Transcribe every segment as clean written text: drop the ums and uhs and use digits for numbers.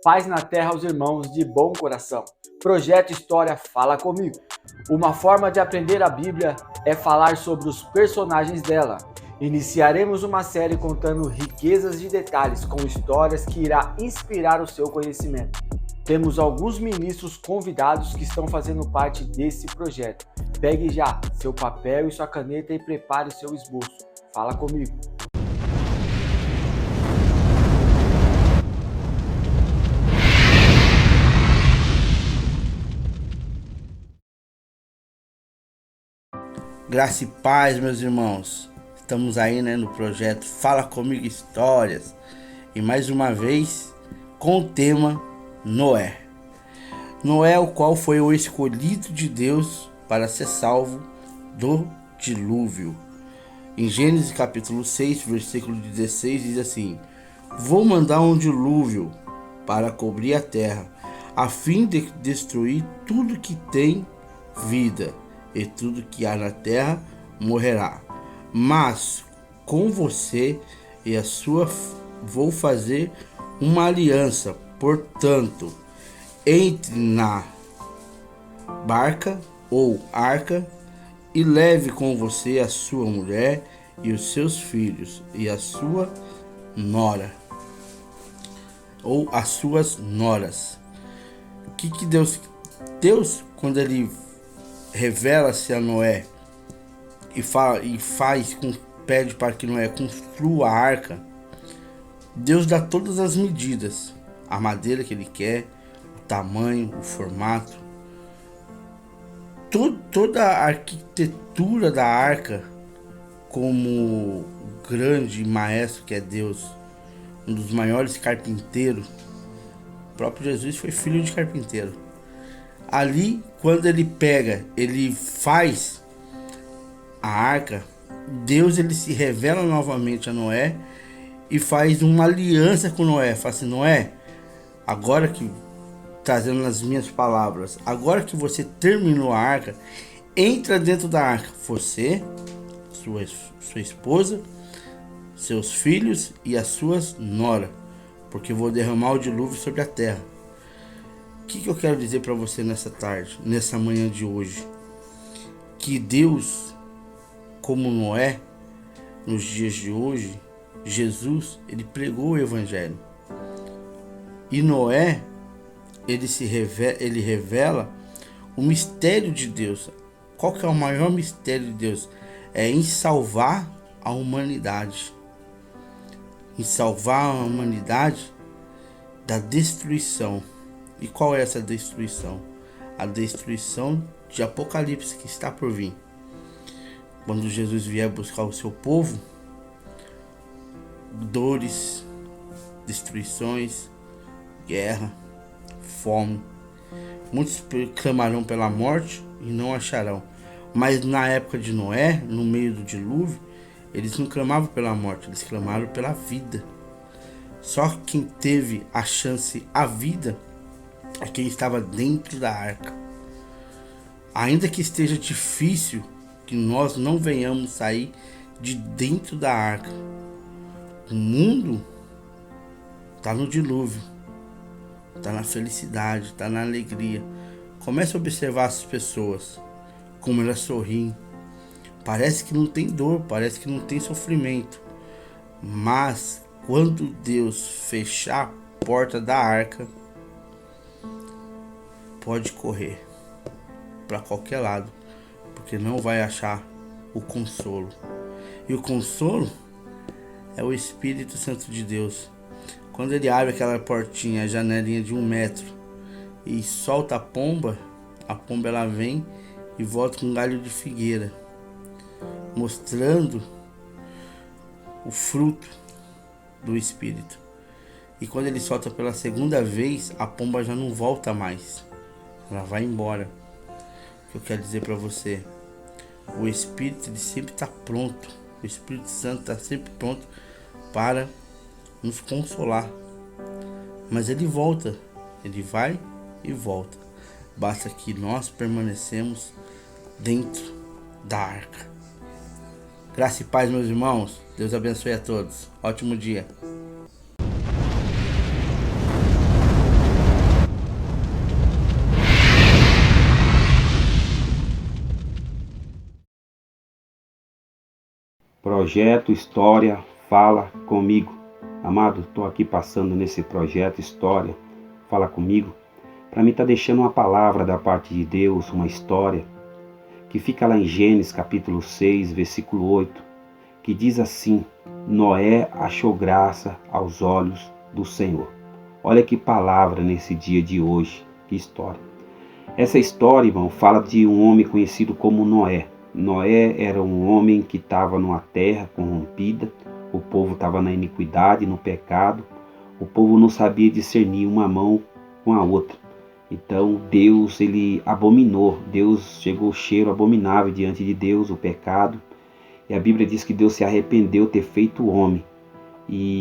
paz na terra aos irmãos de bom coração. Projeto História Fala Comigo. Uma forma de aprender a Bíblia é falar sobre os personagens dela. Iniciaremos uma série contando riquezas de detalhes com histórias que irá inspirar o seu conhecimento. Temos alguns ministros convidados que estão fazendo parte desse projeto. Pegue já seu papel e sua caneta e prepare o seu esboço. Fala comigo. Graça e paz, meus irmãos. Estamos aí, no projeto Fala Comigo Histórias. E mais uma vez com o tema Noé. Noé, o qual foi o escolhido de Deus para ser salvo do dilúvio. Em Gênesis capítulo 6, versículo 16, diz assim: Vou mandar um dilúvio para cobrir a terra, a fim de destruir tudo que tem vida, e tudo que há na terra morrerá. Mas com você e a sua vou fazer uma aliança. Portanto, entre na barca ou arca e leve com você a sua mulher e os seus filhos e a sua nora ou as suas noras. O que Deus, quando ele revela-se a Noé e pede para que Noé construa a arca, Deus dá todas as medidas, a madeira que ele quer, o tamanho, o formato, toda a arquitetura da arca, como o grande maestro que é Deus, um dos maiores carpinteiros. O próprio Jesus foi filho de carpinteiro. Ali, quando ele faz a arca, Deus ele se revela novamente a Noé e faz uma aliança com Noé. Fala assim: Noé, agora que, trazendo nas minhas palavras, agora que você terminou a arca, entra dentro da arca, você, sua esposa, seus filhos e as suas noras, porque eu vou derramar o dilúvio sobre a terra. O que eu quero dizer para você nessa tarde, nessa manhã de hoje? Que Deus, como Noé, nos dias de hoje, Jesus, ele pregou o evangelho. E Noé, ele revela o mistério de Deus. Qual que é o maior mistério de Deus? É em salvar a humanidade. Em salvar a humanidade da destruição. E qual é essa destruição? A destruição de Apocalipse que está por vir. Quando Jesus vier buscar o seu povo, dores, destruições, guerra, fome. Muitos clamarão pela morte e não acharão. Mas na época de Noé, no meio do dilúvio, eles não clamavam pela morte, eles clamaram pela vida. Só quem teve a chance, a vida, é quem estava dentro da arca. Ainda que esteja difícil, que nós não venhamos sair de dentro da arca. O mundo está no dilúvio, está na felicidade, está na alegria. Comece a observar as pessoas, como elas sorriem. Parece que não tem dor, parece que não tem sofrimento. Mas quando Deus fechar a porta da arca, pode correr para qualquer lado, porque não vai achar o consolo. E o consolo é o Espírito Santo de Deus. Quando ele abre aquela portinha, a janelinha de 1 metro, e solta a pomba ela vem e volta com um galho de figueira, mostrando o fruto do Espírito. E quando ele solta pela segunda vez, a pomba já não volta mais, ela vai embora. O que eu quero dizer para você? O Espírito ele sempre está pronto. O Espírito Santo está sempre pronto para nos consolar. Mas ele volta, ele vai e volta. Basta que nós permanecemos dentro da arca. Graça e paz, meus irmãos. Deus abençoe a todos. Ótimo dia. Projeto História Fala Comigo. Amado, estou aqui passando nesse projeto História Fala Comigo para mim estar deixando uma palavra da parte de Deus, uma história que fica lá em Gênesis capítulo 6, versículo 8, que diz assim: Noé achou graça aos olhos do Senhor. Olha que palavra nesse dia de hoje, que história. Essa história, irmão, fala de um homem conhecido como Noé. Noé era um homem que estava numa terra corrompida, o povo estava na iniquidade, no pecado, o povo não sabia discernir uma mão com a outra. Então Deus, ele abominou, Deus chegou o cheiro abominável diante de Deus, o pecado, e a Bíblia diz que Deus se arrependeu de ter feito o homem.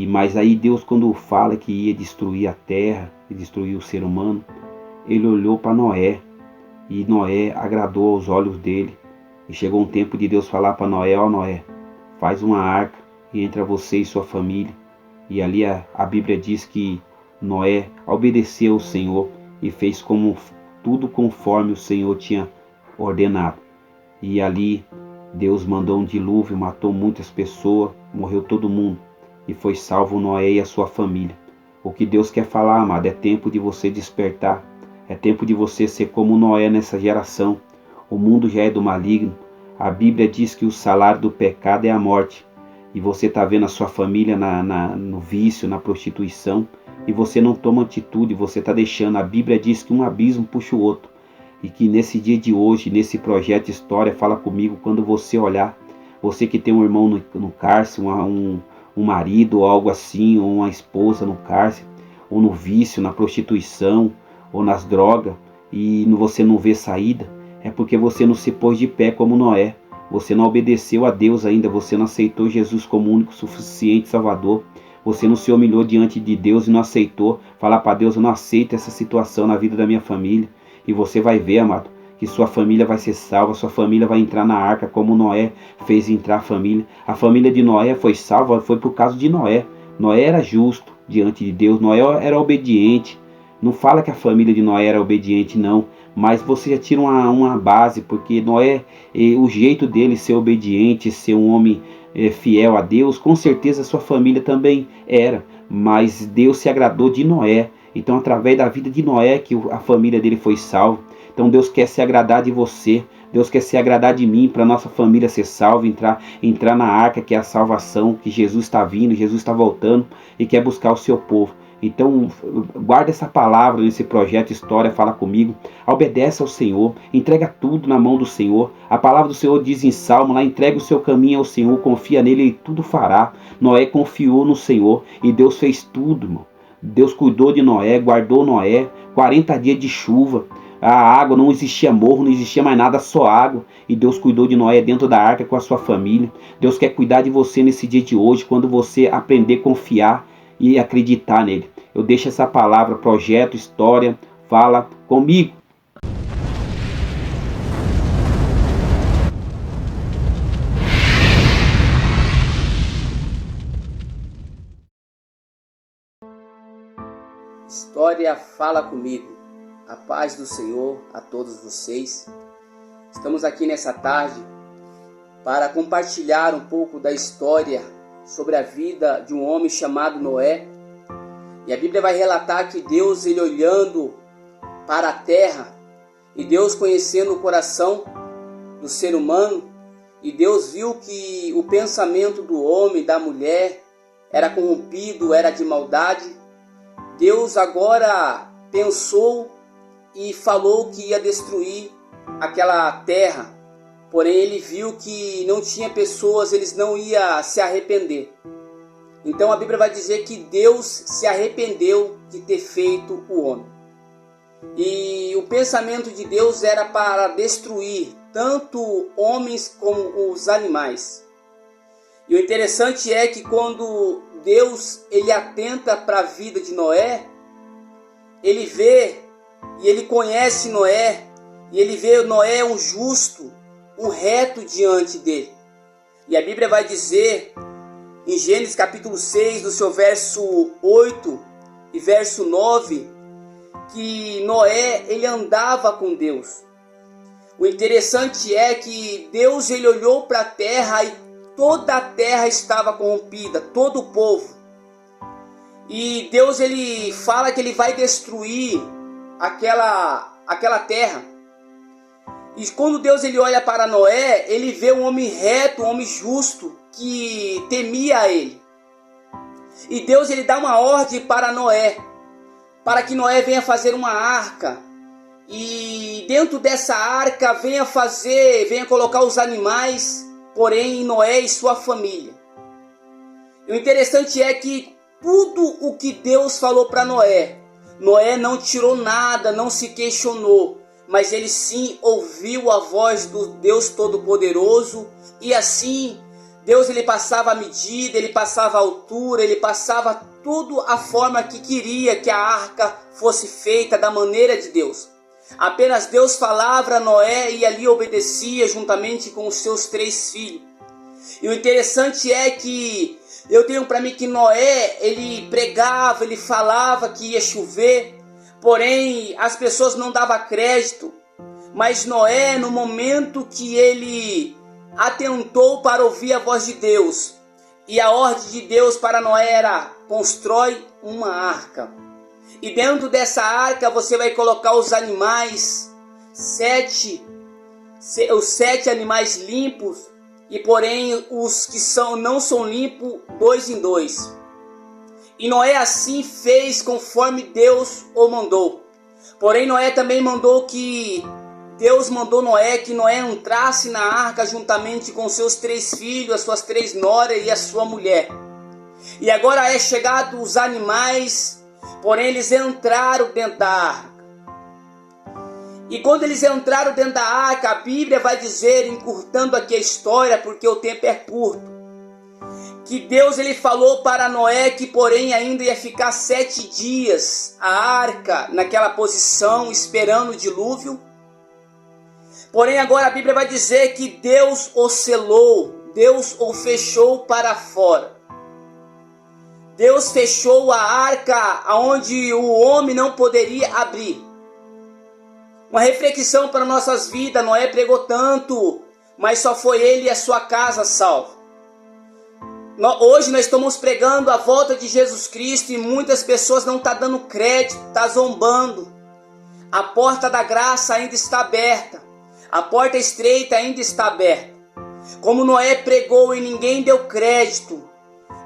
Mas aí Deus, quando fala que ia destruir a terra e destruir o ser humano, ele olhou para Noé, e Noé agradou aos olhos dele. E chegou um tempo de Deus falar para Noé: ó Noé, faz uma arca e entra você e sua família. E ali a Bíblia diz que Noé obedeceu ao Senhor e fez tudo conforme o Senhor tinha ordenado. E ali Deus mandou um dilúvio, matou muitas pessoas, morreu todo mundo. E foi salvo Noé e a sua família. O que Deus quer falar, amado, é tempo de você despertar. É tempo de você ser como Noé nessa geração. O mundo já é do maligno. A Bíblia diz que o salário do pecado é a morte. E você está vendo a sua família no vício, na prostituição. E você não toma atitude, você está deixando. A Bíblia diz que um abismo puxa o outro. E que nesse dia de hoje, nesse projeto História Fala Comigo, quando você olhar, você que tem um irmão no cárcere, um marido ou algo assim, ou uma esposa no cárcere, ou no vício, na prostituição, ou nas drogas, e você não vê saída, é porque você não se pôs de pé como Noé. Você não obedeceu a Deus ainda, você não aceitou Jesus como único, suficiente Salvador. Você não se humilhou diante de Deus e não aceitou falar para Deus: eu não aceito essa situação na vida da minha família. E você vai ver, amado, que sua família vai ser salva, sua família vai entrar na arca como Noé fez entrar a família. A família de Noé foi salva, foi por causa de Noé. Noé era justo diante de Deus, Noé era obediente. Não fala que a família de Noé era obediente, não. Mas você já tira uma base, porque Noé, o jeito dele ser obediente, ser um homem fiel a Deus, com certeza a sua família também era. Mas Deus se agradou de Noé. Então, através da vida de Noé, que a família dele foi salva. Então, Deus quer se agradar de você. Deus quer se agradar de mim, para nossa família ser salva, entrar na arca, que é a salvação, que Jesus está vindo, Jesus está voltando e quer buscar o seu povo. Então, guarda essa palavra nesse projeto História Fala Comigo. Obedece ao Senhor, entrega tudo na mão do Senhor. A palavra do Senhor diz em Salmo, lá: entrega o seu caminho ao Senhor, confia nele, ele tudo fará. Noé confiou no Senhor e Deus fez tudo, irmão. Deus cuidou de Noé, guardou Noé, 40 dias de chuva. A água, não existia morro, não existia mais nada, só água. E Deus cuidou de Noé dentro da arca com a sua família. Deus quer cuidar de você nesse dia de hoje, quando você aprender a confiar e acreditar nele. Eu deixo essa palavra, projeto, história, fala comigo. História Fala Comigo. A paz do Senhor a todos vocês. Estamos aqui nessa tarde para compartilhar um pouco da história sobre a vida de um homem chamado Noé. E a Bíblia vai relatar que Deus, ele olhando para a terra, e Deus conhecendo o coração do ser humano, e Deus viu que o pensamento do homem, da mulher, era corrompido, era de maldade. Deus agora pensou e falou que ia destruir aquela terra. Porém, ele viu que não tinha pessoas, eles não iam se arrepender. Então a Bíblia vai dizer que Deus se arrependeu de ter feito o homem. E o pensamento de Deus era para destruir tanto homens como os animais. E o interessante é que quando Deus ele atenta para a vida de Noé, ele vê e ele conhece Noé, e ele vê Noé um justo, um reto diante dele. E a Bíblia vai dizer em Gênesis capítulo 6, do seu verso 8 e verso 9, que Noé ele andava com Deus. O interessante é que Deus ele olhou para a terra e toda a terra estava corrompida, todo o povo. E Deus ele fala que ele vai destruir aquela terra. E quando Deus ele olha para Noé, ele vê um homem reto, um homem justo, que temia a ele. E Deus ele dá uma ordem para Noé, para que Noé venha fazer uma arca. E dentro dessa arca venha colocar os animais, porém Noé e sua família. E o interessante é que tudo o que Deus falou para Noé, Noé não tirou nada, não se questionou, mas ele sim ouviu a voz do Deus Todo-Poderoso, e assim Deus ele passava a medida, ele passava a altura, ele passava tudo a forma que queria que a arca fosse feita da maneira de Deus. Apenas Deus falava, Noé e ali obedecia juntamente com os seus 3 filhos. E o interessante é que eu tenho para mim que Noé, ele pregava, ele falava que ia chover, porém as pessoas não davam crédito. Mas Noé, no momento que ele atentou para ouvir a voz de Deus, e a ordem de Deus para Noé era: constrói uma arca. E dentro dessa arca você vai colocar os animais, os 7 animais limpos, e porém os que não são limpos, 2 em 2. E Noé assim fez conforme Deus o mandou. Porém Noé também Deus mandou Noé que Noé entrasse na arca juntamente com seus 3 filhos, as suas 3 noras e a sua mulher. E agora é chegado os animais, porém eles entraram dentro da arca. E quando eles entraram dentro da arca, a Bíblia vai dizer, encurtando aqui a história, porque o tempo é curto, que Deus ele falou para Noé que porém ainda ia ficar 7 dias a arca naquela posição, esperando o dilúvio. Porém agora a Bíblia vai dizer que Deus o selou, Deus o fechou para fora. Deus fechou a arca onde o homem não poderia abrir. Uma reflexão para nossas vidas. Noé pregou tanto, mas só foi ele e a sua casa salvo. Hoje nós estamos pregando a volta de Jesus Cristo e muitas pessoas não estão dando crédito, estão zombando. A porta da graça ainda está aberta. A porta estreita ainda está aberta. Como Noé pregou e ninguém deu crédito,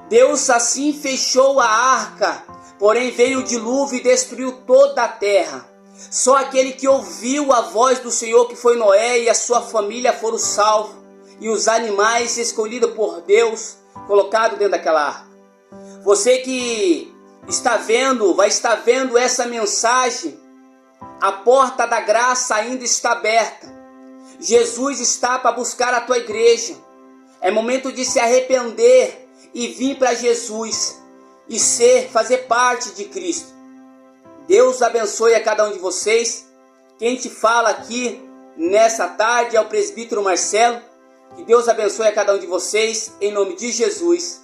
Deus assim fechou a arca, porém veio o dilúvio e destruiu toda a terra. Só aquele que ouviu a voz do Senhor, que foi Noé e a sua família, foram salvos. E os animais escolhidos por Deus, colocados dentro daquela arca. Você que está vendo, vai estar vendo essa mensagem. A porta da graça ainda está aberta. Jesus está para buscar a tua igreja. É momento de se arrepender e vir para Jesus e fazer parte de Cristo. Deus abençoe a cada um de vocês. Quem te fala aqui nessa tarde é o presbítero Marcelo. Que Deus abençoe a cada um de vocês, em nome de Jesus.